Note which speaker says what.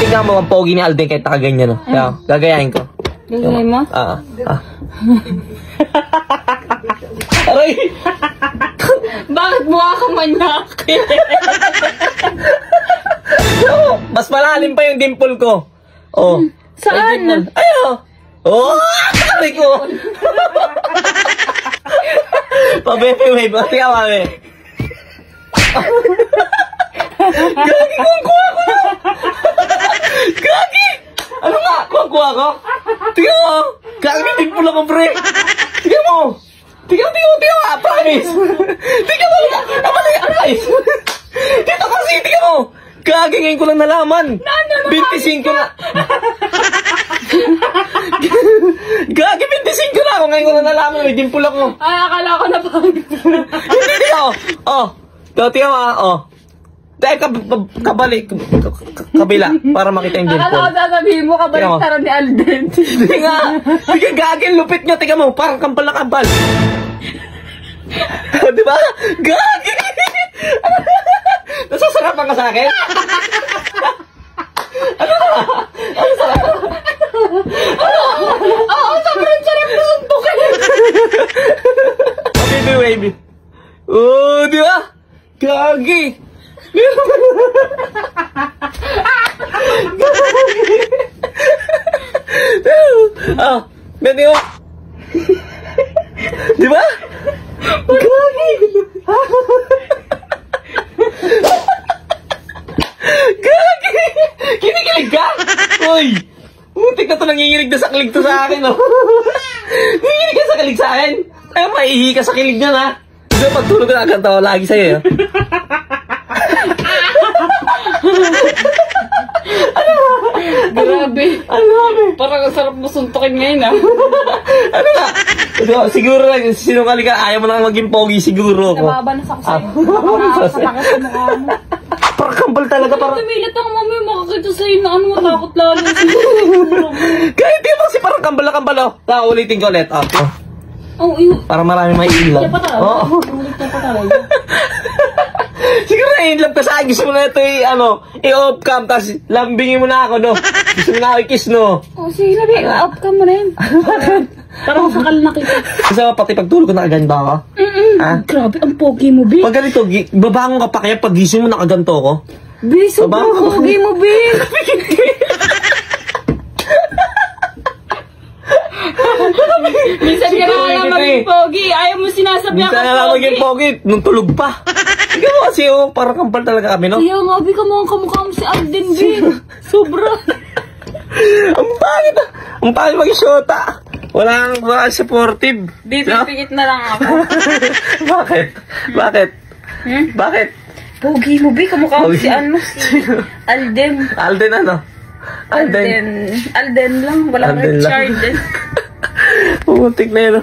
Speaker 1: tingnan mo ang pogi ni Alden kahit nakaganyan, no? Kaya, gagayahin ko.
Speaker 2: Gagayahin mo?
Speaker 1: Aray!
Speaker 2: Bakit mukha kang manyak?
Speaker 1: Mas malalim pa yung dimple ko. Oh.
Speaker 2: Saan?
Speaker 1: Ayaw! Oh! Sabi ko! Pa-baby wave. Pati ka, mami. Gagi! Kuha ko na! Gagi! Ano nga? Kuha ko? Tingnan mo! Gagi! Dimple ako, pre! Tingnan mo! Tingnan mo! Promise! Tingnan mo! Guys! Dito kasi! Tingnan mo! Gagi! Ngayon ko lang nalaman! 25 na! Gagi! 25 na ako! Ngayon ko lang nalaman! May dimple ako!
Speaker 2: Ay, akala ko na pangit.
Speaker 1: Hindi ako! Oh! Tingnan mo! Oh! Dahil kabalik, kabila, para makita yung dimple.
Speaker 2: Akala ko sasabihin mo, kabaliktaran ni Alden.
Speaker 1: Hindi nga! Sige, gagi, lupit nga, tingnan mo, parang kampal na kampal. Diba? Gagi! Nasasarapan ka sa akin? Ano ka? Ano sarap?
Speaker 2: Oo, sobrang sarap na suntukin.
Speaker 1: Baby, baby. Oh, di ba? Gagi! Ah, ganti mo. Di ba? Gagi! Gagi! Kinikilig ka? Uy! Muntik na to, nanginginig na sa kilig to sa akin, oh. Nanginginig ka sa kilig sa akin? Ay, maihi ka sa kilig niyan, ha? Diba, pagtulog ka na kanta ko lagi sa'yo,
Speaker 2: Grabe.
Speaker 1: Ano?
Speaker 2: Parang ang sarap mo suntukin ngayon, ha?
Speaker 1: Ano nga? Siguro lang, sinungaling ka, ayaw mo lang maging pogi, siguro ako.
Speaker 2: Nababanas ako sa'yo. Nakakasakit sa mukha mo.
Speaker 1: Parang kampal talaga, parang...
Speaker 2: Tumilat ako, mami, makakita sa'yo na ano, matakot lalo.
Speaker 1: Kahit di mo kasi parang kambal na kambal, oh. Ulitin ko ulit, oh.
Speaker 2: Oh, yun.
Speaker 1: Para marami may inlove.
Speaker 2: Siya pa talaga.
Speaker 1: Oo.
Speaker 2: Siya pa talaga.
Speaker 1: Siguro na-inlove ka sa akin. Gusto mo na ito i-off cam, tapos lambingin mo na ako, no? Gusto mo na ako i-kiss, no?
Speaker 2: Oh, sige, nabi, off cam mo na yun. Parang sakal na kita.
Speaker 1: Gusto mo pati pagtulog ko nakaganda ako? Ha?
Speaker 2: Grabe, ang pogi mo, Bi.
Speaker 1: Pag ganito, babangon ka pa kaya pag gising mo nakaganto ko?
Speaker 2: Bi, sobrang pogi mo, Bi. Minsan ka na lang maging pogi. Ayaw mo sinasabi ako
Speaker 1: minsan na lang maging pogi. Nung tulog pa. Ikaw mo kasi, parang kampal talaga kami, no?
Speaker 2: Kaya nga, Bi, kamukha mo si Alden, Bi. Sobra.
Speaker 1: Ang pangit ah. Ang pangit maging syota. Walang supportive.
Speaker 2: Bi, pipikit na lang ako.
Speaker 1: Bakit? Bakit? Bakit?
Speaker 2: Pogi mo, Bi. Kamukha mo si ano? Si Alden.
Speaker 1: Alden ano?
Speaker 2: Alden lang. Walang
Speaker 1: Alden lang.
Speaker 2: Richard.
Speaker 1: Pumuntik na yun, no?